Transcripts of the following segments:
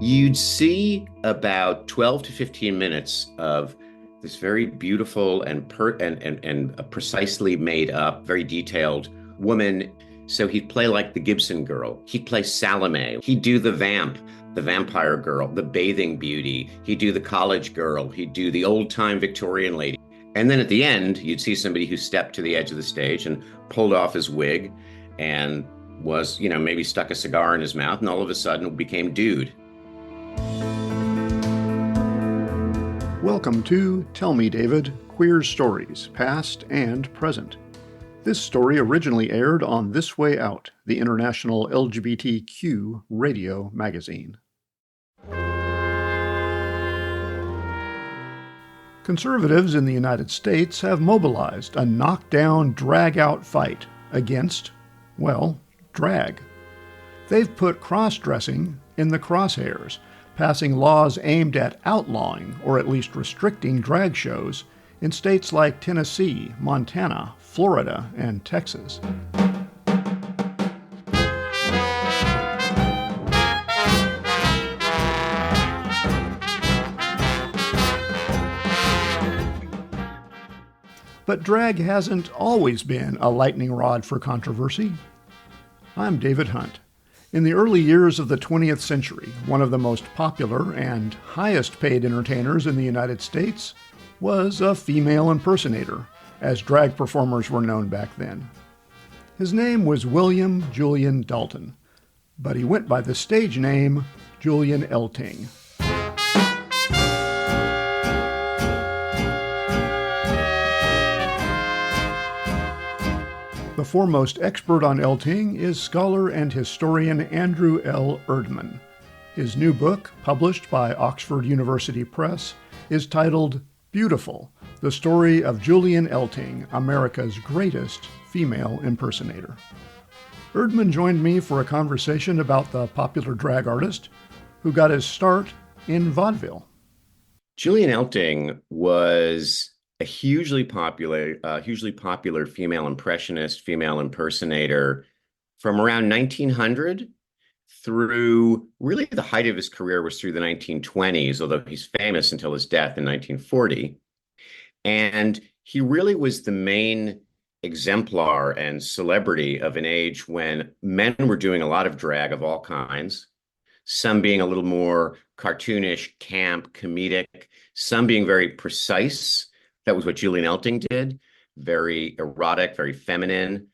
You'd see about 12 to 15 minutes of this very beautiful and precisely made up, very detailed woman. So he'd play like the Gibson girl. He'd play Salome. He'd do the vamp, the vampire girl, the bathing beauty. He'd do the college girl. He'd do the old time Victorian lady. And then at the end, you'd see somebody who stepped to the edge of the stage and pulled off his wig and was, maybe stuck a cigar in his mouth, and all of a sudden became dude. Welcome to Tell Me, David, Queer Stories, Past and Present. This story originally aired on This Way Out, the international LGBTQ radio magazine. Conservatives in the United States have mobilized a knockdown, drag-out fight against, well, drag. They've put cross-dressing in the crosshairs, passing laws aimed at outlawing, or at least restricting, drag shows in states like Tennessee, Montana, Florida, and Texas. But drag hasn't always been a lightning rod for controversy. I'm David Hunt. In the early years of the 20th century, one of the most popular and highest paid entertainers in the United States was a female impersonator, as drag performers were known back then. His name was William Julian Dalton, but he went by the stage name Julian Elting. The foremost expert on Elting is scholar and historian Andrew L. Erdman. His new book, published by Oxford University Press, is titled Beautiful, the Story of Julian Elting, America's Greatest Female Impersonator. Erdman joined me for a conversation about the popular drag artist who got his start in vaudeville. Julian Elting was a hugely popular female impressionist, female impersonator from around 1900 through really the height of his career was through the 1920s, although he's famous until his death in 1940. And he really was the main exemplar and celebrity of an age when men were doing a lot of drag of all kinds, some being a little more cartoonish, camp, comedic, some being very precise. That was what Julian Elting did. Very erotic, very feminine,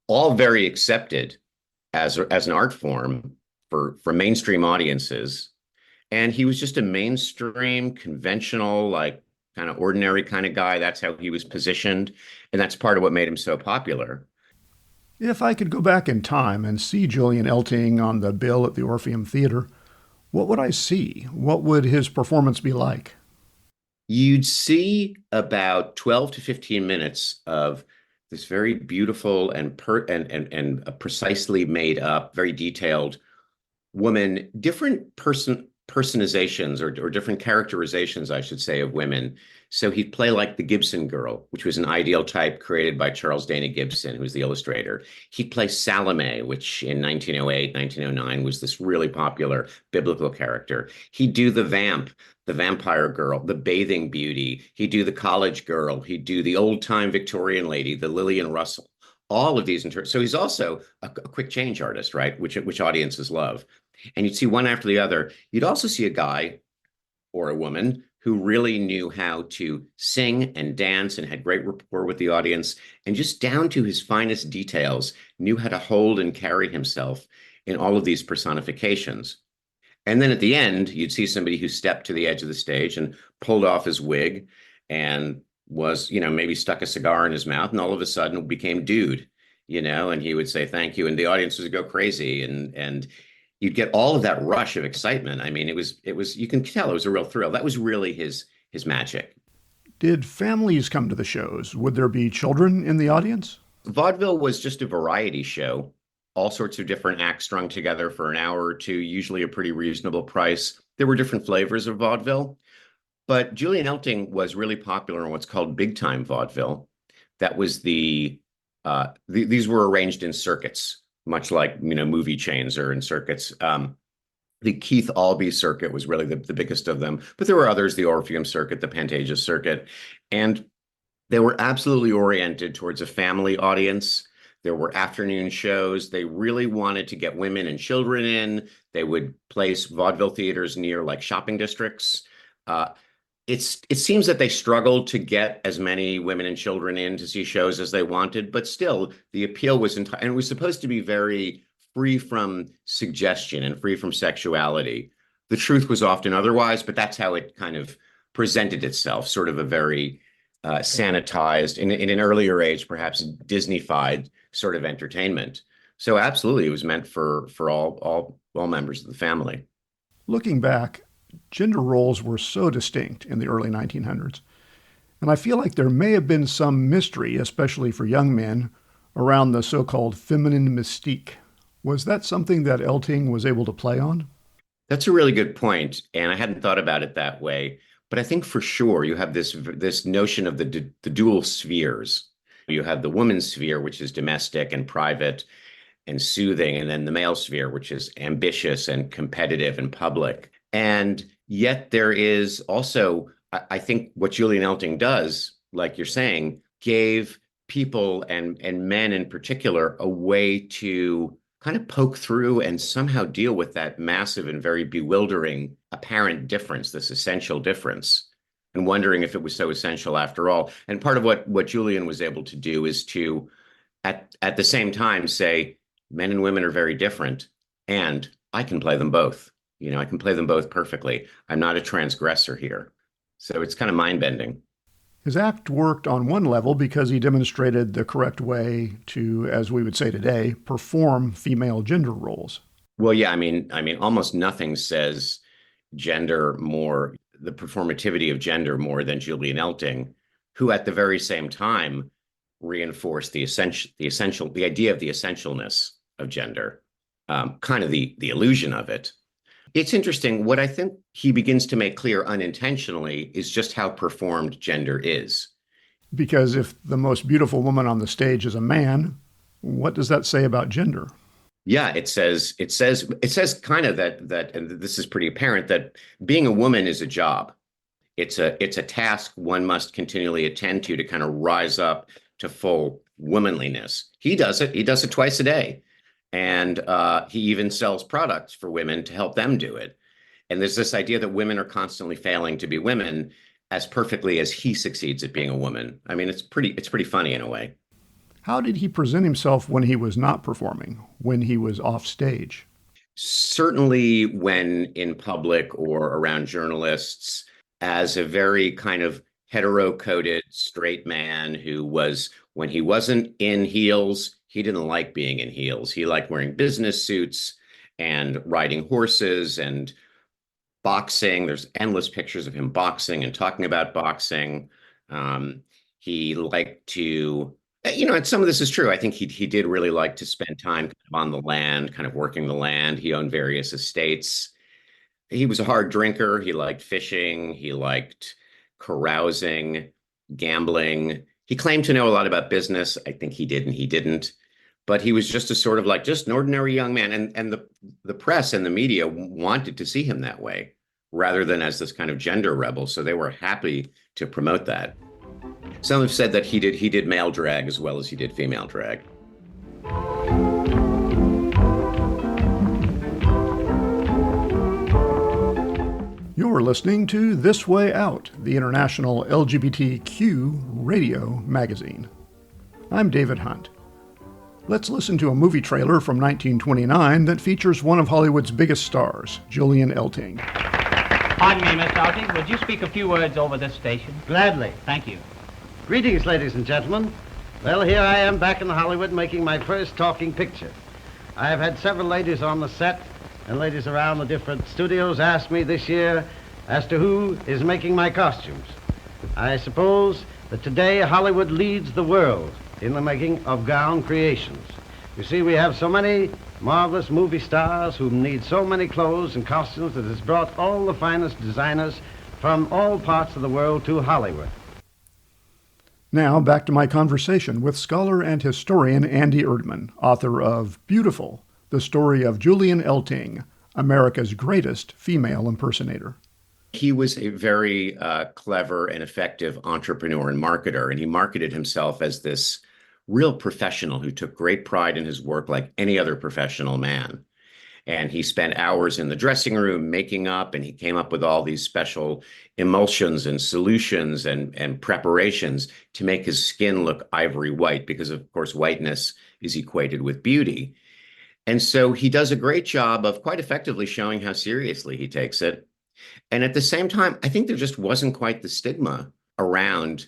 all very accepted as an art form for mainstream audiences. And he was just a mainstream, conventional, like kind of ordinary kind of guy. That's how he was positioned. And that's part of what made him so popular. If I could go back in time and see Julian Elting on the bill at the Orpheum Theater, what would I see? What would his performance be like? You'd see about 12 to 15 minutes of this very beautiful and precisely made up, very detailed woman, different personizations or different characterizations, I should say, of women. So he'd play like the Gibson girl, which was an ideal type created by Charles Dana Gibson, who's the illustrator. He'd play Salome, which in 1908, 1909 was this really popular biblical character. He'd do the vamp, the vampire girl, the bathing beauty. He'd do the college girl. He'd do the old time Victorian lady, the Lillian Russell. All of these. So he's also a quick change artist, right? Which audiences love. And you'd see one after the other. You'd also see a guy or a woman who really knew how to sing and dance and had great rapport with the audience, and just down to his finest details, knew how to hold and carry himself in all of these personifications. And then at the end, you'd see somebody who stepped to the edge of the stage and pulled off his wig and was, maybe stuck a cigar in his mouth, and all of a sudden became dude, and he would say thank you, and the audience would go crazy, and you'd get all of that rush of excitement. I mean, it was you can tell it was a real thrill. That was really his magic. Did families come to the shows? Would there be children in the audience? Vaudeville was just a variety show. All sorts of different acts strung together for an hour or two, usually a pretty reasonable price. There were different flavors of vaudeville, but Julian Elting was really popular in what's called big time vaudeville. That was these were arranged in circuits, much like movie chains are in circuits. The Keith Albee circuit was really the biggest of them, but there were others, the Orpheum circuit, the Pantages circuit, and they were absolutely oriented towards a family audience. There were afternoon shows. They really wanted to get women and children in. They would place vaudeville theaters near like shopping districts. Uh, it seems that they struggled to get as many women and children in to see shows as they wanted, but still the appeal was entire, and it was supposed to be very free from suggestion and free from sexuality. The truth was often otherwise, but that's how it kind of presented itself, sort of a very sanitized, in an earlier age, perhaps Disney-fied sort of entertainment. So absolutely, it was meant for all members of the family. Looking back, gender roles were so distinct in the early 1900s, and I feel like there may have been some mystery, especially for young men, around the so-called feminine mystique. Was that something that Elting was able to play on? That's a really good point, and I hadn't thought about it that way. But I think for sure you have this notion of the dual spheres. You have the woman's sphere, which is domestic and private and soothing, and then the male sphere, which is ambitious and competitive and public. And yet there is also, I think what Julian Elting does, like you're saying, gave people and men in particular a way to kind of poke through and somehow deal with that massive and very bewildering apparent difference, this essential difference, and wondering if it was so essential after all. And part of what Julian was able to do is to, at the same time, say, men and women are very different, and I can play them both. I can play them both perfectly. I'm not a transgressor here. So it's kind of mind-bending. His act worked on one level because he demonstrated the correct way to, as we would say today, perform female gender roles. Well, yeah, almost nothing says gender more, the performativity of gender more than Julian Elting, who at the very same time reinforced the idea of the essentialness of gender, kind of the illusion of it. It's interesting. What I think he begins to make clear unintentionally is just how performed gender is. Because if the most beautiful woman on the stage is a man, what does that say about gender? Yeah, it says kind of that, and this is pretty apparent, that being a woman is a job. It's a task one must continually attend to kind of rise up to full womanliness. He does it. He does it twice a day. And he even sells products for women to help them do it. And there's this idea that women are constantly failing to be women as perfectly as he succeeds at being a woman. It's pretty funny in a way. How did he present himself when he was not performing, when he was off stage? Certainly when in public or around journalists, as a very kind of hetero-coded straight man who was, when he wasn't in heels, he didn't like being in heels. He liked wearing business suits and riding horses and boxing. There's endless pictures of him boxing and talking about boxing. He liked to, and some of this is true. I think he did really like to spend time kind of on the land, kind of working the land. He owned various estates. He was a hard drinker. He liked fishing. He liked carousing, gambling. He claimed to know a lot about business. I think he did and he didn't. But he was just a sort of just an ordinary young man. And the press and the media wanted to see him that way rather than as this kind of gender rebel. So they were happy to promote that. Some have said that he did male drag as well as he did female drag. You're listening to This Way Out, the international LGBTQ radio magazine. I'm David Hunt. Let's listen to a movie trailer from 1929 that features one of Hollywood's biggest stars, Julian Elting. Pardon me, Mr. Elting. Would you speak a few words over this station? Gladly. Thank you. Greetings, ladies and gentlemen. Well, here I am back in Hollywood making my first talking picture. I have had several ladies on the set and ladies around the different studios ask me this year as to who is making my costumes. I suppose that today Hollywood leads the world in the making of gown creations. You see, we have so many marvelous movie stars who need so many clothes and costumes that has brought all the finest designers from all parts of the world to Hollywood. Now, back to my conversation with scholar and historian Andy Erdman, author of Beautiful, the Story of Julian Eltinge, America's Greatest Female Impersonator. He was a very clever and effective entrepreneur and marketer, and he marketed himself as this real professional who took great pride in his work like any other professional man. And he spent hours in the dressing room making up, and he came up with all these special emulsions and solutions and preparations to make his skin look ivory white, because, of course, whiteness is equated with beauty. And so he does a great job of quite effectively showing how seriously he takes it. And at the same time, I think there just wasn't quite the stigma around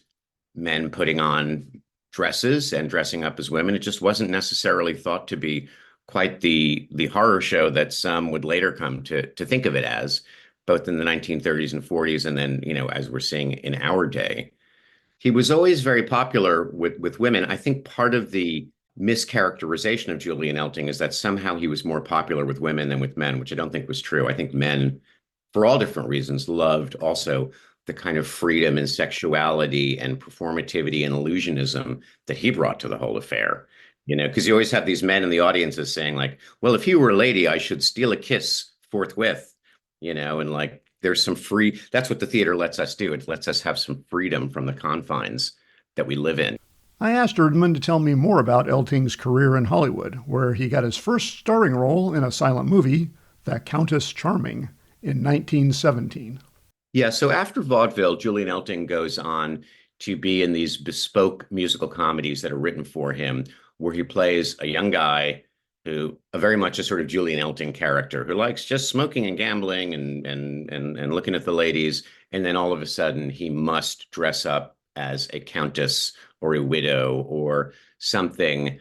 men putting on dresses and dressing up as women. It just wasn't necessarily thought to be quite the horror show that some would later come to think of it as, both in the 1930s and 40s, and then, as we're seeing in our day. He was always very popular with women. I think part of the mischaracterization of Julian Elting is that somehow he was more popular with women than with men, which I don't think was true. I think men, for all different reasons, loved also the kind of freedom and sexuality and performativity and illusionism that he brought to the whole affair. Because you always have these men in the audiences saying like, well, if you were a lady, I should steal a kiss forthwith, and like there's some free, that's what the theater lets us do. It lets us have some freedom from the confines that we live in. I asked Erdman to tell me more about Elting's career in Hollywood, where he got his first starring role in a silent movie, The Countess Charming, in 1917. Yeah, so after vaudeville, Julian Elting goes on to be in these bespoke musical comedies that are written for him, where he plays a young guy who, very much a sort of Julian Elting character, who likes just smoking and gambling and looking at the ladies. And then all of a sudden, he must dress up as a countess or a widow or something,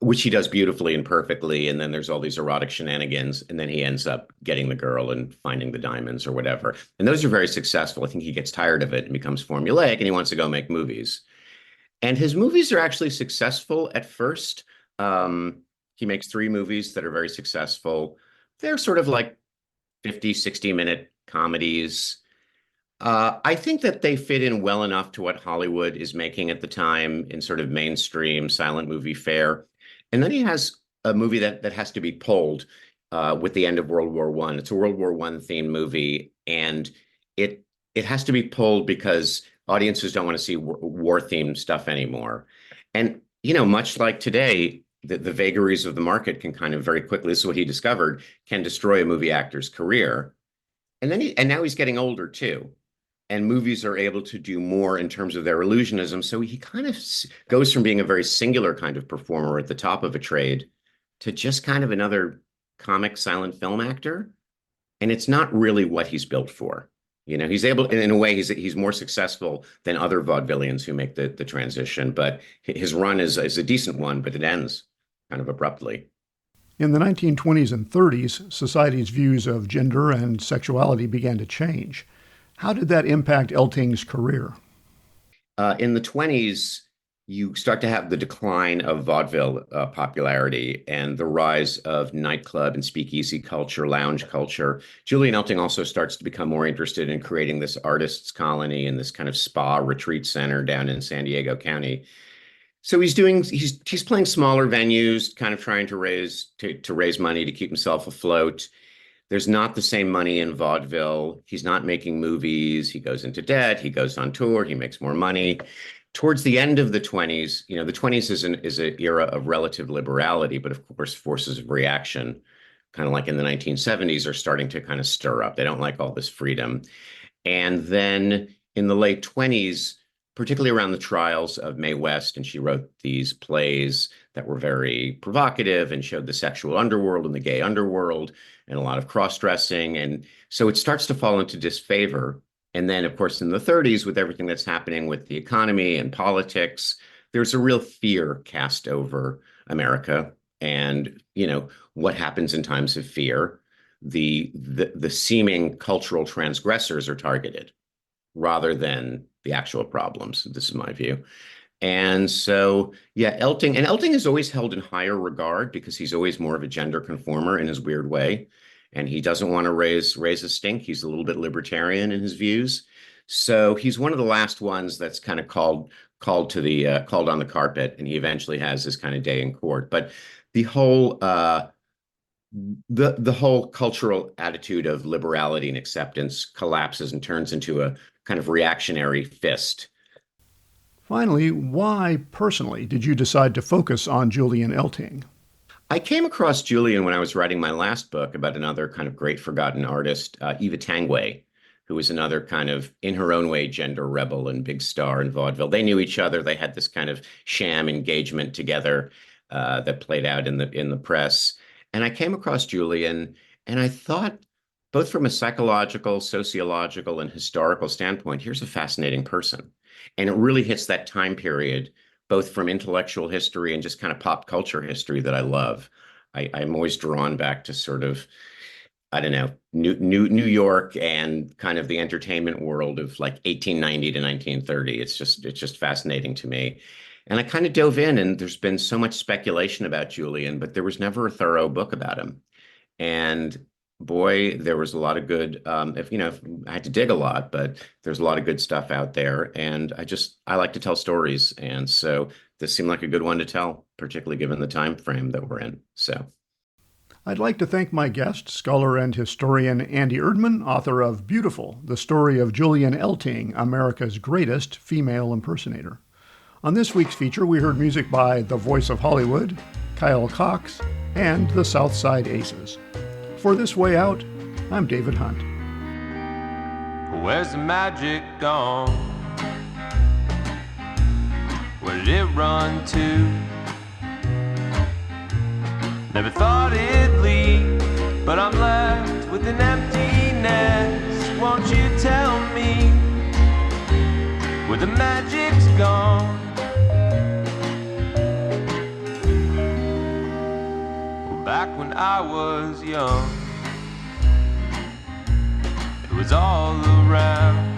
which he does beautifully and perfectly. And then there's all these erotic shenanigans. And then he ends up getting the girl and finding the diamonds or whatever. And those are very successful. I think he gets tired of it and becomes formulaic, and he wants to go make movies. And his movies are actually successful at first. He makes 3 movies that are very successful. They're sort of like 50, 60-minute comedies. I think that they fit in well enough to what Hollywood is making at the time in sort of mainstream silent movie fare. And then he has a movie that has to be pulled with the end of World War I. It's a World War I themed movie, and it has to be pulled because audiences don't want to see war-themed stuff anymore. And, much like today, the vagaries of the market can kind of very quickly, this is what he discovered, can destroy a movie actor's career. And now he's getting older too. And movies are able to do more in terms of their illusionism. So he kind of goes from being a very singular kind of performer at the top of a trade to just kind of another comic silent film actor. And it's not really what he's built for. He's able, in a way, he's more successful than other vaudevillians who make the transition. But his run is a decent one, but it ends kind of abruptly. In the 1920s and 30s, society's views of gender and sexuality began to change. How did that impact Elting's career? In the 20s, you start to have the decline of vaudeville popularity and the rise of nightclub and speakeasy culture, lounge culture. Julian Elting also starts to become more interested in creating this artists' colony and this kind of spa retreat center down in San Diego County. So he's playing smaller venues, kind of trying to raise money to keep himself afloat. There's not the same money in vaudeville. He's not making movies. He goes into debt. He goes on tour. He makes more money. Towards the end of the 20s, the 20s is an era of relative liberality, but of course, forces of reaction, kind of like in the 1970s, are starting to kind of stir up. They don't like all this freedom. And then in the late 20s, particularly around the trials of Mae West, and she wrote these plays that were very provocative and showed the sexual underworld and the gay underworld and a lot of cross-dressing. And so it starts to fall into disfavor. And then, of course, in the 30s, with everything that's happening with the economy and politics, there's a real fear cast over America. And, what happens in times of fear, the seeming cultural transgressors are targeted rather than the actual problems. This is my view. And so, yeah, Elting is always held in higher regard because he's always more of a gender conformer in his weird way. And he doesn't want to raise a stink. He's a little bit libertarian in his views. So he's one of the last ones that's kind of called on the carpet. And he eventually has this kind of day in court. But the whole the whole cultural attitude of liberality and acceptance collapses and turns into a kind of reactionary fist. Finally, why personally did you decide to focus on Julian Elting? I came across Julian when I was writing my last book about another kind of great forgotten artist, Eva Tangway, who was another kind of, in her own way, gender rebel and big star in vaudeville. They knew each other. They had this kind of sham engagement together that played out in the press. And I came across Julian, and I thought, both from a psychological, sociological, and historical standpoint, here's a fascinating person. And it really hits that time period, both from intellectual history and just kind of pop culture history that I love. I'm always drawn back to sort of, I don't know, New York and kind of the entertainment world of like 1890 to 1930. It's just fascinating to me. And I kind of dove in, and there's been so much speculation about Julian, but there was never a thorough book about him. And boy, there was a lot of good, if I had to dig a lot, but there's a lot of good stuff out there. And I like to tell stories. And so this seemed like a good one to tell, particularly given the time frame that we're in. So I'd like to thank my guest, scholar and historian Andy Erdman, author of Beautiful, the story of Julian Elting, America's greatest female impersonator. On this week's feature, we heard music by The Voice of Hollywood, Kyle Cox, and the Southside Aces. For This Way Out, I'm David Hunt. Where's the magic gone? Where did it run to? Never thought it'd leave, but I'm left with an emptiness. Won't you tell me where the magic's gone? Back when I was young, it was all around.